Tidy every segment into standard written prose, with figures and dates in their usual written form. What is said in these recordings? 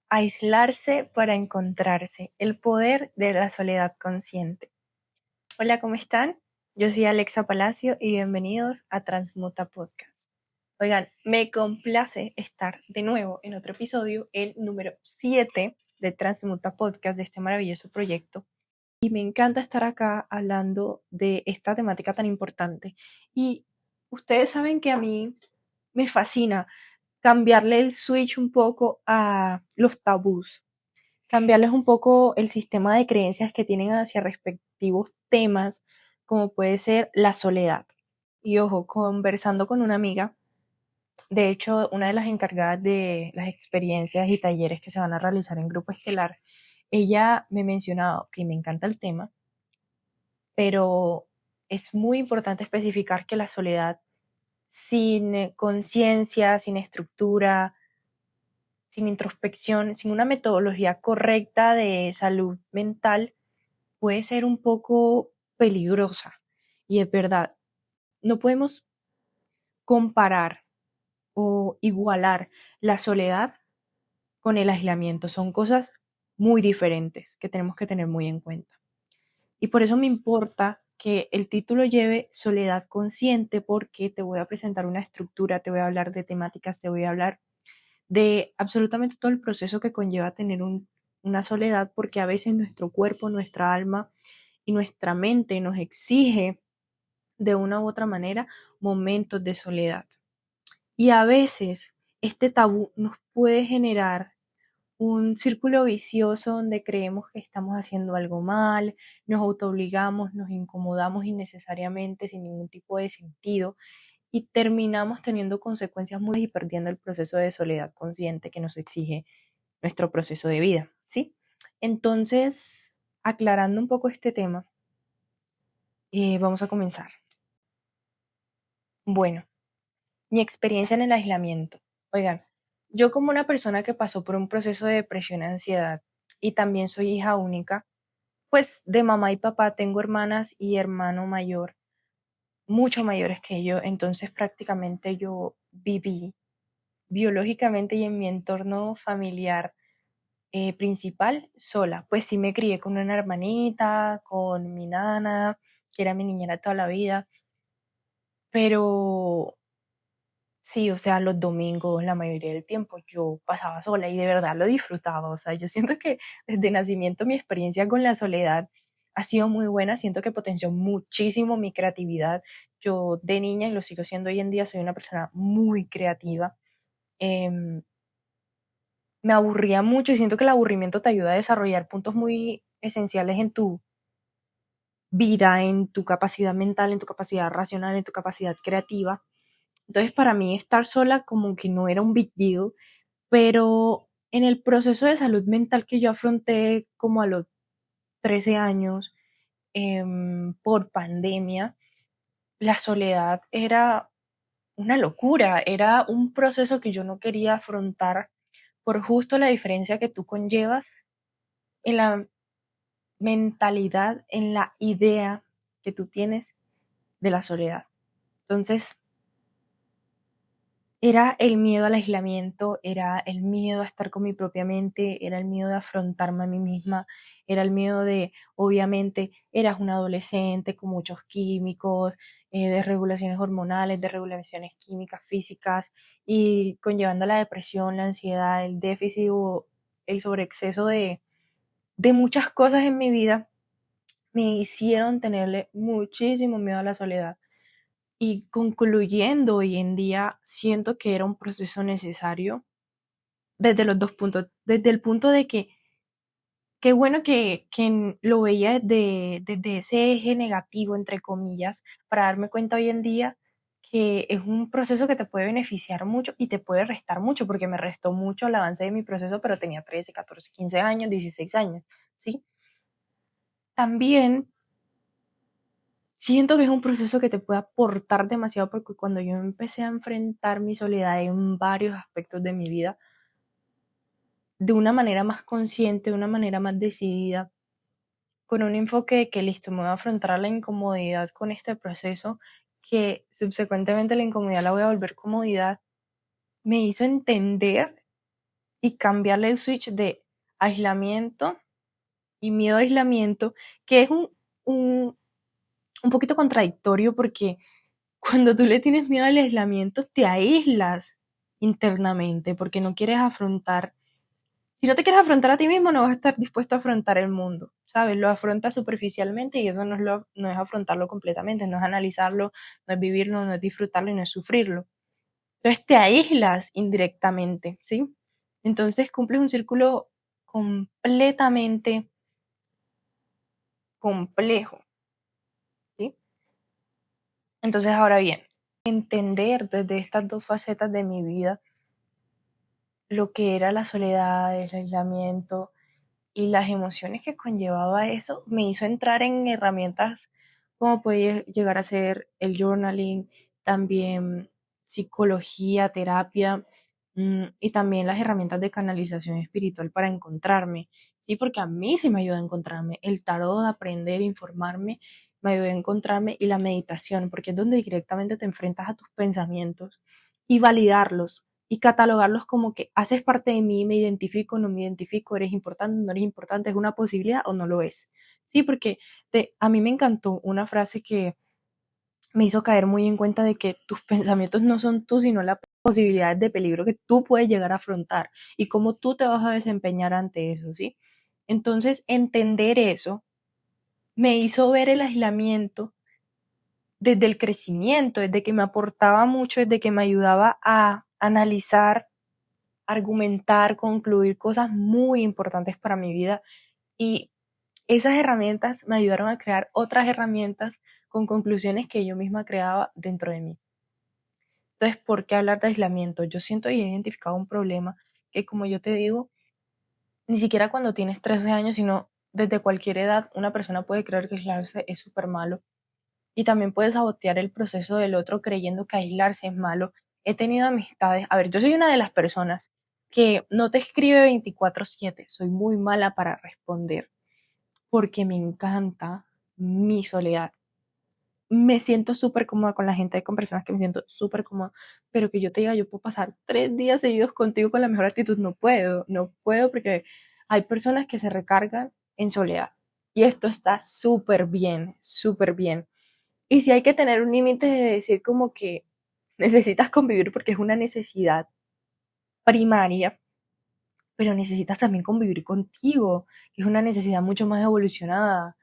Aislarse para encontrarse, el poder de la soledad consciente. Hola, ¿cómo están? Yo soy Alexa Palacio y bienvenidos a Transmuta Podcast. Oigan, me complace estar de nuevo en otro episodio, el número 7 de Transmuta Podcast, de este maravilloso proyecto. Y me encanta estar acá hablando de esta temática tan importante. Y ustedes saben que a mí me fascina cambiarle el switch un poco a los tabús, cambiarles un poco el sistema de creencias que tienen hacia respectivos temas, como puede ser la soledad. Y ojo, conversando con una amiga, de hecho, una de las encargadas de las experiencias y talleres que se van a realizar en Grupo Estelar, ella me mencionaba que me encanta el tema, pero es muy importante especificar que la soledad sin conciencia, sin estructura, sin introspección, sin una metodología correcta de salud mental, puede ser un poco peligrosa. Y es verdad, no podemos comparar o igualar la soledad con el aislamiento. Son cosas muy diferentes que tenemos que tener muy en cuenta. Y por eso me importa que el título lleve soledad consciente, porque te voy a presentar una estructura, te voy a hablar de temáticas, te voy a hablar de absolutamente todo el proceso que conlleva tener una soledad, porque a veces nuestro cuerpo, nuestra alma y nuestra mente nos exige de una u otra manera momentos de soledad. Y a veces este tabú nos puede generar un círculo vicioso donde creemos que estamos haciendo algo mal, nos autoobligamos, nos incomodamos innecesariamente sin ningún tipo de sentido y terminamos teniendo consecuencias muy y perdiendo el proceso de soledad consciente que nos exige nuestro proceso de vida, ¿sí? Entonces, aclarando un poco este tema, vamos a comenzar. Bueno, mi experiencia en el aislamiento. Oigan, yo como una persona que pasó por un proceso de depresión y ansiedad y también soy hija única, pues de mamá y papá tengo hermanas y hermano mayor, mucho mayores que yo, entonces prácticamente yo viví biológicamente y en mi entorno familiar principal sola. Pues sí me crié con una hermanita, con mi nana, que era mi niñera toda la vida, pero sí, o sea, los domingos, la mayoría del tiempo, yo pasaba sola y de verdad lo disfrutaba. O sea, yo siento que desde nacimiento mi experiencia con la soledad ha sido muy buena. Siento que potenció muchísimo mi creatividad. Yo de niña, y lo sigo siendo hoy en día, soy una persona muy creativa. Em, Me aburría mucho y siento que el aburrimiento te ayuda a desarrollar puntos muy esenciales en tu vida, en tu capacidad mental, en tu capacidad racional, en tu capacidad creativa. Entonces, para mí estar sola como que no era un big deal, pero en el proceso de salud mental que yo afronté como a los 13 años, por pandemia, la soledad era una locura, era un proceso que yo no quería afrontar por justo la diferencia que tú conllevas en la mentalidad, en la idea que tú tienes de la soledad. Entonces, era el miedo al aislamiento, era el miedo a estar con mi propia mente, era el miedo de afrontarme a mí misma, era el miedo de, obviamente, eras un adolescente con muchos químicos, de regulaciones hormonales, de regulaciones químicas, físicas, y conllevando la depresión, la ansiedad, el déficit o el sobreexceso de muchas cosas en mi vida, me hicieron tenerle muchísimo miedo a la soledad. Y concluyendo hoy en día, siento que era un proceso necesario desde los dos puntos. Desde el punto de que qué bueno que lo veía desde ese eje negativo, entre comillas, para darme cuenta hoy en día que es un proceso que te puede beneficiar mucho y te puede restar mucho, porque me restó mucho el avance de mi proceso, pero tenía 13, 14, 15 años, 16 años, ¿sí? También siento que es un proceso que te puede aportar demasiado, porque cuando yo empecé a enfrentar mi soledad en varios aspectos de mi vida, de una manera más consciente, de una manera más decidida, con un enfoque de que listo, me voy a afrontar la incomodidad con este proceso, que subsecuentemente la incomodidad la voy a volver comodidad, me hizo entender y cambiarle el switch de aislamiento y miedo a aislamiento, que es un, un poquito contradictorio porque cuando tú le tienes miedo al aislamiento te aíslas internamente porque no quieres afrontar. Si no te quieres afrontar a ti mismo, no vas a estar dispuesto a afrontar el mundo, ¿sabes? Lo afrontas superficialmente y eso no es afrontarlo completamente, no es analizarlo, no es vivirlo, no es disfrutarlo y no es sufrirlo. Entonces te aíslas indirectamente, ¿sí? Entonces cumples un círculo completamente complejo, ¿sí? Entonces ahora bien, entender desde estas dos facetas de mi vida lo que era la soledad, el aislamiento y las emociones que conllevaba eso me hizo entrar en herramientas como puede llegar a ser el journaling, también psicología, terapia, y también las herramientas de canalización espiritual para encontrarme, ¿sí? Porque a mí sí me ayuda a encontrarme. El tarot, aprender, informarme, me ayuda a encontrarme y la meditación, porque es donde directamente te enfrentas a tus pensamientos y validarlos y catalogarlos como que haces parte de mí, me identifico, no me identifico, eres importante, no eres importante, es una posibilidad o no lo es. Sí, porque a mí me encantó una frase que me hizo caer muy en cuenta de que tus pensamientos no son tú, sino las posibilidades de peligro que tú puedes llegar a afrontar y cómo tú te vas a desempeñar ante eso, ¿sí? Entonces, entender eso me hizo ver el aislamiento desde el crecimiento, desde que me aportaba mucho, desde que me ayudaba a analizar, argumentar, concluir cosas muy importantes para mi vida y esas herramientas me ayudaron a crear otras herramientas con conclusiones que yo misma creaba dentro de mí. Entonces, ¿por qué hablar de aislamiento? Yo siento y he identificado un problema que, como yo te digo, ni siquiera cuando tienes 13 años, sino desde cualquier edad, una persona puede creer que aislarse es súper malo y también puede sabotear el proceso del otro creyendo que aislarse es malo. He tenido amistades, a ver, yo soy una de las personas que no te escribe 24/7, soy muy mala para responder porque me encanta mi soledad. Me siento súper cómoda con la gente, con personas que me siento súper cómoda, pero que yo te diga, yo puedo pasar 3 días seguidos contigo con la mejor actitud, no puedo porque hay personas que se recargan en soledad y esto está súper bien, súper bien. Y si hay que tener un límite de decir como que necesitas convivir porque es una necesidad primaria, pero necesitas también convivir contigo, que es una necesidad mucho más evolucionada.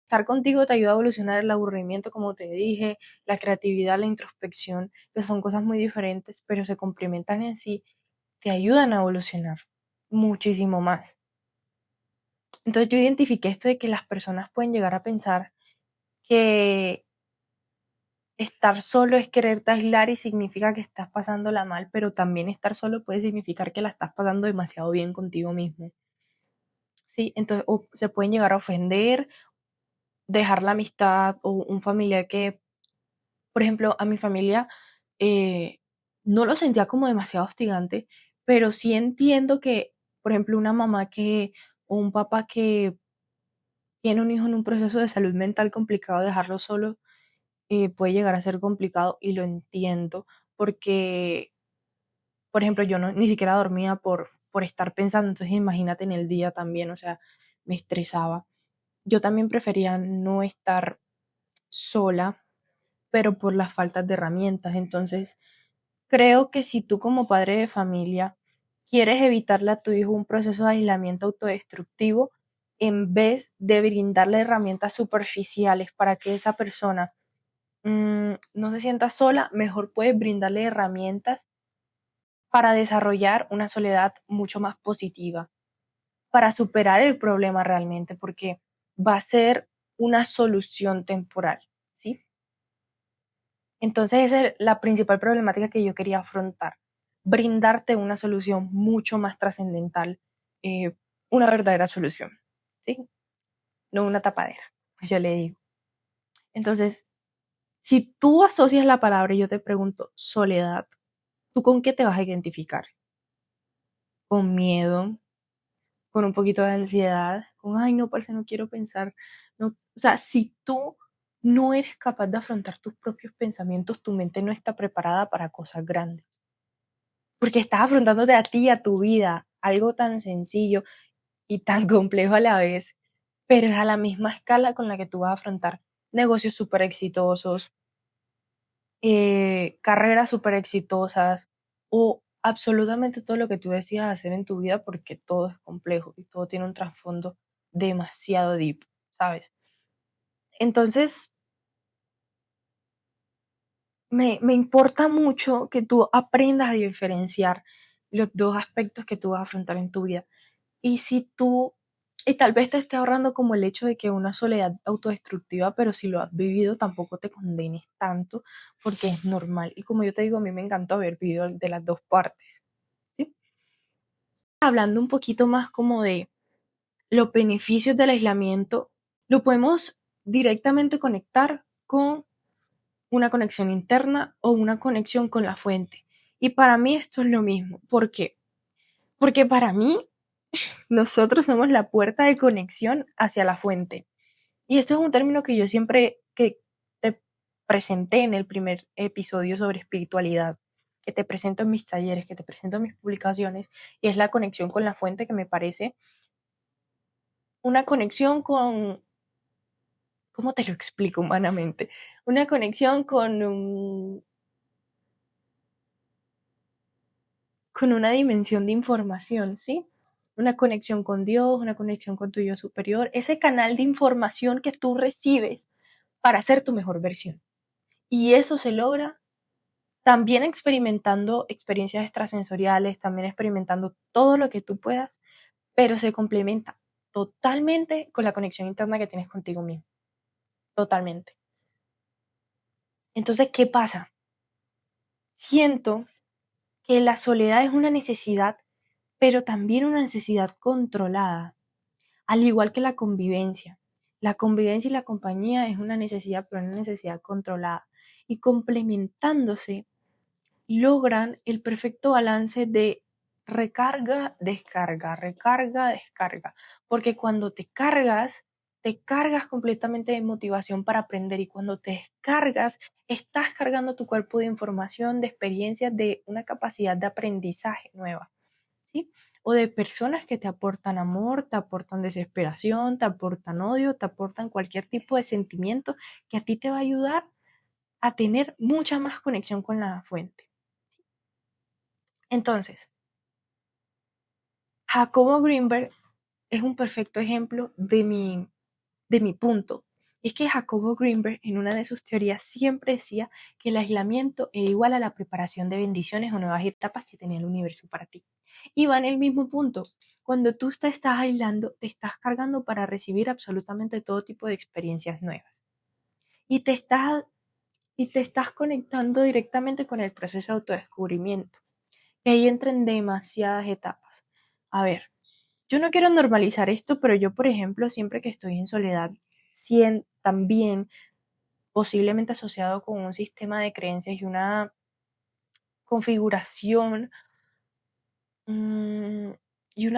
Estar contigo te ayuda a evolucionar el aburrimiento, como te dije, la creatividad, la introspección, que son cosas muy diferentes, pero se complementan en sí, te ayudan a evolucionar muchísimo más. Entonces yo identifiqué esto de que las personas pueden llegar a pensar que estar solo es quererte aislar y significa que estás pasándola mal, pero también estar solo puede significar que la estás pasando demasiado bien contigo mismo. Sí, entonces o se pueden llegar a ofender, dejar la amistad o un familiar que, por ejemplo, a mi familia eh, no lo sentía como demasiado hostigante, pero sí entiendo que, por ejemplo, una mamá que o un papá que tiene un hijo en un proceso de salud mental complicado, dejarlo solo puede llegar a ser complicado y lo entiendo porque, por ejemplo, yo no, ni siquiera dormía por estar pensando, entonces imagínate en el día también, o sea, me estresaba. Yo también prefería no estar sola, pero por las faltas de herramientas. Entonces, creo que si tú como padre de familia quieres evitarle a tu hijo un proceso de aislamiento autodestructivo, en vez de brindarle herramientas superficiales para que esa persona no se sienta sola, mejor puedes brindarle herramientas para desarrollar una soledad mucho más positiva, para superar el problema realmente, porque va a ser una solución temporal, ¿sí? Entonces esa es la principal problemática que yo quería afrontar, brindarte una solución mucho más trascendental, eh, una verdadera solución, ¿sí? No una tapadera, pues yo le digo. Entonces, si tú asocias la palabra y yo te pregunto soledad, ¿tú con qué te vas a identificar? ¿Con miedo? ¿Con un poquito de ansiedad? ¿Con, ay, no, parce, no quiero pensar? No, o sea, si tú no eres capaz de afrontar tus propios pensamientos, tu mente no está preparada para cosas grandes. Porque estás afrontándote a ti, a tu vida, algo tan sencillo y tan complejo a la vez, pero es a la misma escala con la que tú vas a afrontar negocios súper exitosos, carreras súper exitosas o absolutamente todo lo que tú decidas hacer en tu vida porque todo es complejo y todo tiene un trasfondo demasiado deep, ¿sabes? Entonces, me importa mucho que tú aprendas a diferenciar los dos aspectos que tú vas a afrontar en tu vida. Y si tú, y tal vez te esté ahorrando como el hecho de que una soledad autodestructiva, pero si lo has vivido, tampoco te condenes tanto, porque es normal. Y como yo te digo, a mí me encanta haber vivido de las dos partes, ¿sí? Hablando un poquito más como de los beneficios del aislamiento, lo podemos directamente conectar con una conexión interna o una conexión con la fuente. Y para mí esto es lo mismo. ¿Por qué? Porque para mí nosotros somos la puerta de conexión hacia la fuente. Y esto es un término que yo siempre que te presenté en el primer episodio sobre espiritualidad, que te presento en mis talleres, que te presento en mis publicaciones, y es la conexión con la fuente que me parece una conexión con, ¿cómo te lo explico humanamente? Una conexión con una dimensión de información, ¿sí? Una conexión con Dios, una conexión con tu yo superior, ese canal de información que tú recibes para ser tu mejor versión. Y eso se logra también experimentando experiencias extrasensoriales, también experimentando todo lo que tú puedas, pero se complementa totalmente con la conexión interna que tienes contigo mismo. Totalmente. Entonces, ¿qué pasa? Siento que la soledad es una necesidad, pero también una necesidad controlada, al igual que la convivencia. La convivencia y la compañía es una necesidad, pero una necesidad controlada. Y complementándose, logran el perfecto balance de recarga, descarga, recarga, descarga. Porque cuando te cargas completamente de motivación para aprender y cuando te descargas, estás cargando tu cuerpo de información, de experiencias, de una capacidad de aprendizaje nueva, ¿sí? O de personas que te aportan amor, te aportan desesperación, te aportan odio, te aportan cualquier tipo de sentimiento que a ti te va a ayudar a tener mucha más conexión con la fuente. Entonces, Jacobo Greenberg es un perfecto ejemplo de mi punto. Y es que Jacobo Greenberg en una de sus teorías siempre decía que el aislamiento era igual a la preparación de bendiciones o nuevas etapas que tenía el universo para ti. Y va en el mismo punto. Cuando tú te estás aislando, te estás cargando para recibir absolutamente todo tipo de experiencias nuevas. Y y te estás conectando directamente con el proceso de autodescubrimiento. Y ahí entran demasiadas etapas. A ver, yo no quiero normalizar esto, pero yo, por ejemplo, siempre que estoy en soledad, también posiblemente asociado con un sistema de creencias y una configuración mmm, y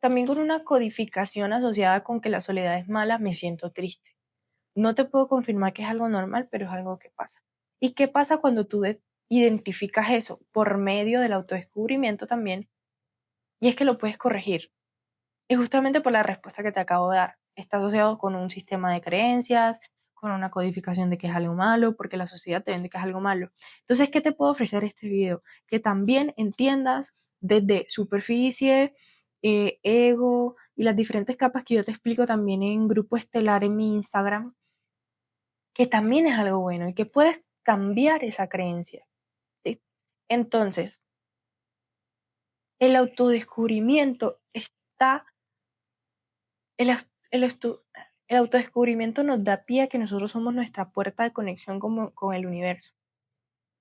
también con una codificación asociada con que la soledad es mala, me siento triste. No te puedo confirmar que es algo normal, pero es algo que pasa. ¿Y qué pasa cuando tú identificas eso por medio del autodescubrimiento también? Y es que lo puedes corregir. Y justamente por la respuesta que te acabo de dar, está asociado con un sistema de creencias, con una codificación de que es algo malo, porque la sociedad te vende que es algo malo. Entonces, ¿qué te puedo ofrecer este video? Que también entiendas desde superficie, ego y las diferentes capas que yo te explico también en Grupo Estelar en mi Instagram, que también es algo bueno y que puedes cambiar esa creencia, ¿sí? Entonces, el autodescubrimiento está El, el, el autodescubrimiento nos da pie a que nosotros somos nuestra puerta de conexión con el universo.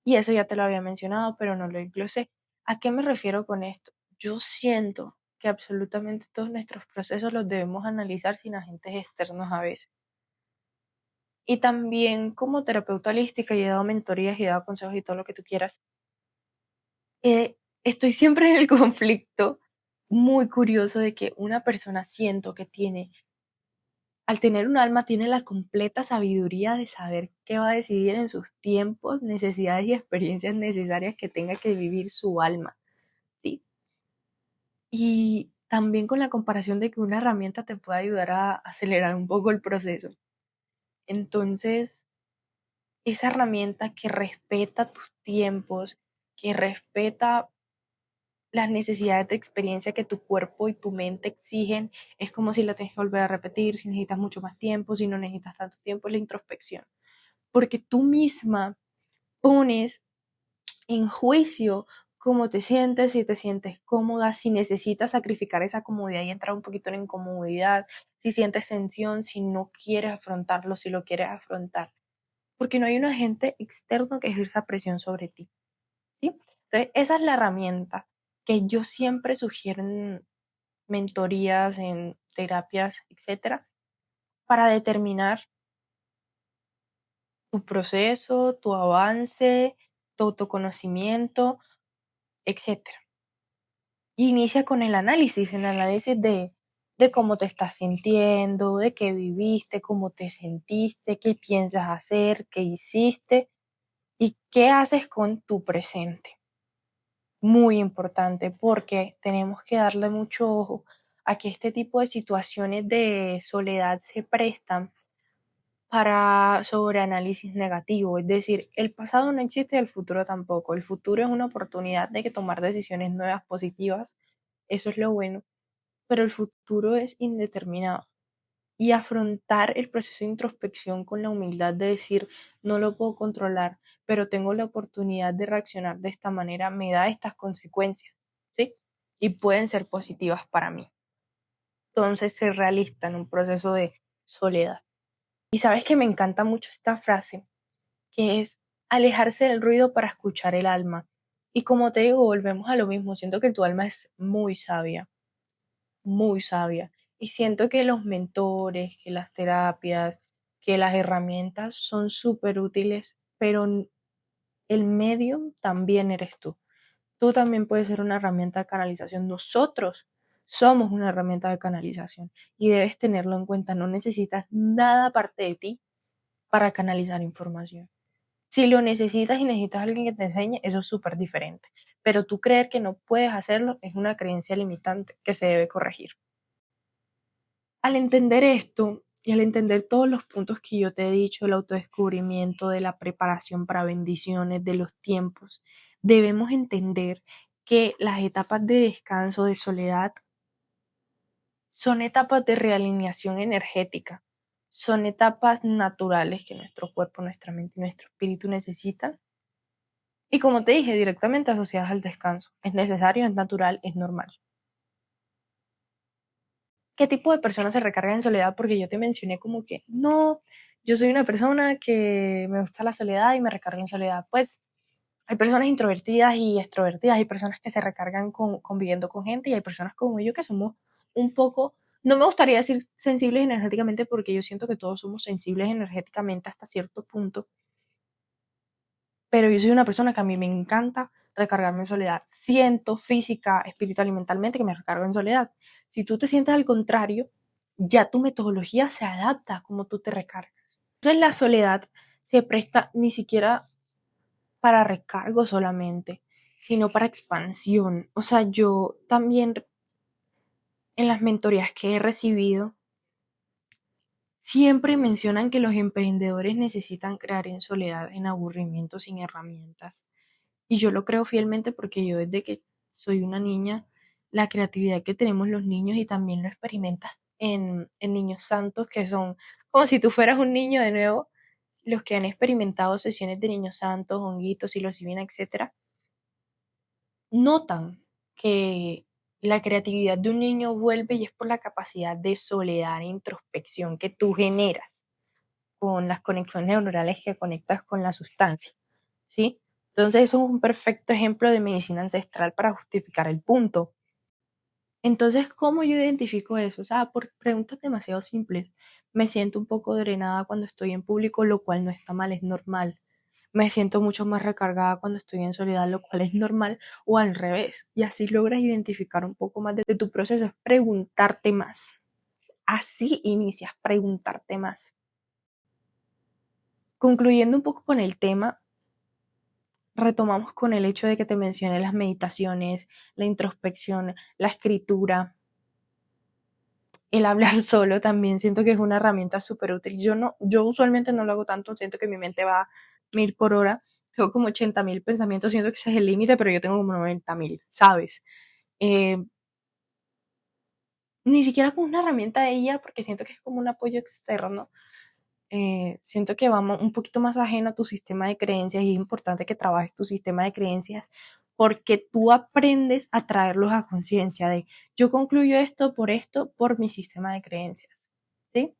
Y eso ya te lo había mencionado, pero no lo glosé. ¿A qué me refiero con esto? Yo siento que absolutamente todos nuestros procesos los debemos analizar sin agentes externos a veces. Y también como terapeuta holística y he dado mentorías y he dado consejos y todo lo que tú quieras, estoy siempre en el conflicto muy curioso de que una persona siento que tiene al tener un alma, tiene la completa sabiduría de saber qué va a decidir en sus tiempos, necesidades y experiencias necesarias que tenga que vivir su alma, ¿sí? y también con la comparación de que una herramienta te puede ayudar a acelerar un poco el proceso. Entonces, esa herramienta que respeta tus tiempos, que respeta las necesidades de experiencia que tu cuerpo y tu mente exigen, es como si la tienes que volver a repetir, si necesitas mucho más tiempo, si no necesitas tanto tiempo, es la introspección. Porque tú misma pones en juicio cómo te sientes, si te sientes cómoda, si necesitas sacrificar esa comodidad y entrar un poquito en incomodidad, si sientes tensión, si no quieres afrontarlo, si lo quieres afrontar. Porque no hay un agente externo que ejerza presión sobre ti, ¿sí? Entonces, esa es la herramienta que yo siempre sugiero en mentorías, en terapias, etcétera, para determinar tu proceso, tu avance, tu autoconocimiento, etcétera. Y inicia con el análisis de cómo te estás sintiendo, de qué viviste, cómo te sentiste, qué piensas hacer, qué hiciste y qué haces con tu presente. Muy importante porque tenemos que darle mucho ojo a que este tipo de situaciones de soledad se prestan para sobreanálisis negativo, es decir, el pasado no existe y el futuro tampoco. El futuro es una oportunidad de que tomar decisiones nuevas, positivas, eso es lo bueno, pero el futuro es indeterminado. Y afrontar el proceso de introspección con la humildad de decir, no lo puedo controlar, pero tengo la oportunidad de reaccionar de esta manera, me da estas consecuencias, ¿sí? Y pueden ser positivas para mí. Entonces, ser realista en un proceso de soledad. Y sabes que me encanta mucho esta frase, que es alejarse del ruido para escuchar el alma. Y como te digo, volvemos a lo mismo, siento que tu alma es muy sabia, muy sabia. Y siento que los mentores, que las terapias, que las herramientas son súper útiles, pero el medio también eres tú. Tú también puedes ser una herramienta de canalización. Nosotros somos una herramienta de canalización y debes tenerlo en cuenta. No necesitas nada aparte de ti para canalizar información. Si lo necesitas y necesitas a alguien que te enseñe, eso es súper diferente. Pero tú creer que no puedes hacerlo es una creencia limitante que se debe corregir. Al entender esto y al entender todos los puntos que yo te he dicho, el autodescubrimiento, de la preparación para bendiciones, de los tiempos, debemos entender que las etapas de descanso, de soledad, son etapas de realineación energética, son etapas naturales que nuestro cuerpo, nuestra mente y nuestro espíritu necesitan. Y como te dije, directamente asociadas al descanso. Es necesario, es natural, es normal. ¿Qué tipo de personas se recargan en soledad? Porque yo te mencioné como que no, yo soy una persona que me gusta la soledad y me recargo en soledad. Pues hay personas introvertidas y extrovertidas, hay personas que se recargan conviviendo con gente y hay personas como yo que somos un poco, no me gustaría decir sensibles energéticamente porque yo siento que todos somos sensibles energéticamente hasta cierto punto, pero yo soy una persona que a mí me encanta recargarme en soledad. Siento física, espiritual y mentalmente que me recargo en soledad. Si tú te sientes al contrario, ya tu metodología se adapta a cómo tú te recargas. Entonces la soledad se presta ni siquiera para recargo solamente, sino para expansión. O sea, yo también en las mentorías que he recibido, siempre mencionan que los emprendedores necesitan crear en soledad, en aburrimiento, sin herramientas. Y yo lo creo fielmente porque yo desde que soy una niña, la creatividad que tenemos los niños y también lo experimentas en niños santos que son como si tú fueras un niño de nuevo, los que han experimentado sesiones de niños santos, honguitos, psilocibina, etcétera, notan que la creatividad de un niño vuelve y es por la capacidad de soledad e introspección que tú generas con las conexiones neuronales que conectas con la sustancia, ¿sí? Entonces eso es un perfecto ejemplo de medicina ancestral para justificar el punto. Entonces, ¿cómo yo identifico eso? O sea, por preguntas demasiado simples. Me siento un poco drenada cuando estoy en público, lo cual no está mal, es normal. Me siento mucho más recargada cuando estoy en soledad, lo cual es normal, o al revés. Y así logras identificar un poco más de tu proceso, es preguntarte más. Así inicias, preguntarte más. Concluyendo un poco con el tema, retomamos con el hecho de que te mencioné las meditaciones, la introspección, la escritura, el hablar solo también siento que es una herramienta súper útil. Yo usualmente no lo hago tanto, siento que mi mente va a 1000 por hora, tengo como 80.000 pensamientos, siento que ese es el límite, pero yo tengo como 90.000, ¿sabes? Eh, Ni siquiera como una herramienta de ella, porque siento que es como un apoyo externo. Siento que vamos un poquito más ajeno a tu sistema de creencias y es importante que trabajes tu sistema de creencias porque tú aprendes a traerlos a conciencia de yo concluyo esto, por mi sistema de creencias, ¿sí?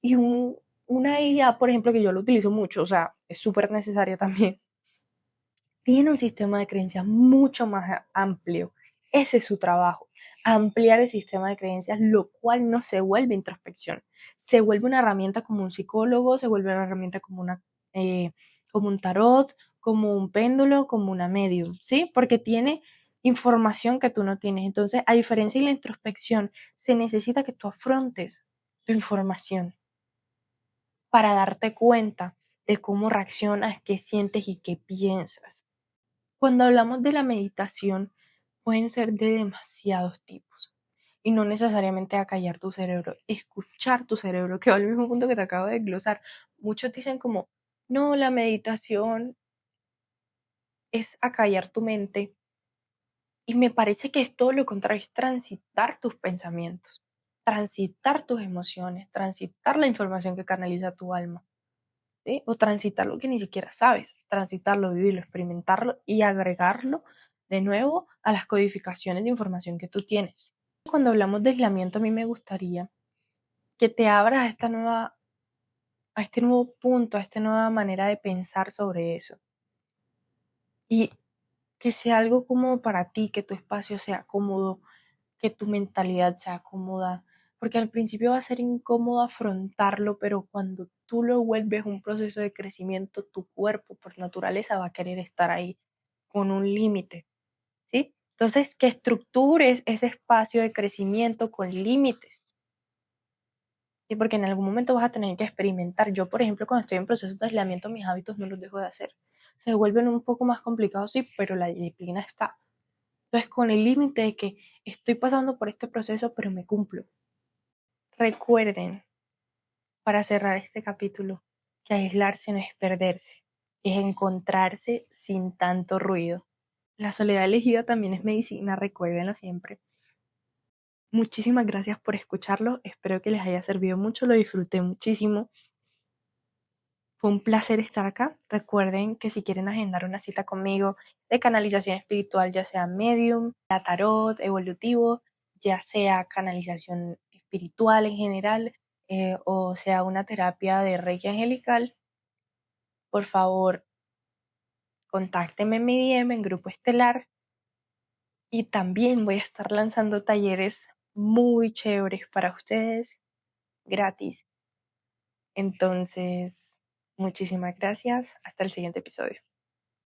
Y una idea, por ejemplo, que yo lo utilizo mucho, o sea, es súper necesaria también, tiene un sistema de creencias mucho más amplio. Ese es su trabajo, ampliar el sistema de creencias, lo cual no se vuelve introspección. Se vuelve una herramienta como un psicólogo, se vuelve una herramienta como un tarot, como un péndulo, como una medium, ¿sí? Porque tiene información que tú no tienes. Entonces, a diferencia de la introspección, se necesita que tú afrontes tu información para darte cuenta de cómo reaccionas, qué sientes y qué piensas. Cuando hablamos de la meditación, pueden ser de demasiados tipos y no necesariamente acallar tu cerebro, escuchar tu cerebro, que va al mismo punto que te acabo de glosar. Muchos dicen como, no, la meditación es acallar tu mente y me parece que es todo lo contrario, es transitar tus pensamientos, transitar tus emociones, transitar la información que canaliza tu alma. ¿Sí? O transitar lo que ni siquiera sabes, transitarlo, vivirlo, experimentarlo y agregarlo de nuevo a las codificaciones de información que tú tienes. Cuando hablamos de aislamiento, a mí me gustaría que te abras a este nuevo punto, a esta nueva manera de pensar sobre eso. Y que sea algo cómodo para ti, que tu espacio sea cómodo, que tu mentalidad sea cómoda, porque al principio va a ser incómodo afrontarlo, pero cuando tú lo vuelves un proceso de crecimiento, tu cuerpo por naturaleza va a querer estar ahí con un límite, ¿sí? Entonces, que estructures ese espacio de crecimiento con límites, ¿sí? Porque en algún momento vas a tener que experimentar. Yo, por ejemplo, cuando estoy en proceso de aislamiento, mis hábitos no los dejo de hacer. Se vuelven un poco más complicados, sí, pero la disciplina está. Entonces, con el límite de que estoy pasando por este proceso, pero me cumplo. Recuerden, para cerrar este capítulo, que aislarse no es perderse, es encontrarse sin tanto ruido. La soledad elegida también es medicina, recuérdenlo siempre. Muchísimas gracias por escucharlo, espero que les haya servido mucho, lo disfruté muchísimo. Fue un placer estar acá. Recuerden que si quieren agendar una cita conmigo de canalización espiritual, ya sea medium, ya tarot, evolutivo, ya sea canalización espiritual en general, o sea una terapia de Reiki angelical, por favor, contáctenme en mi DM en Grupo Estelar y también voy a estar lanzando talleres muy chéveres para ustedes, gratis. Entonces, muchísimas gracias. Hasta el siguiente episodio.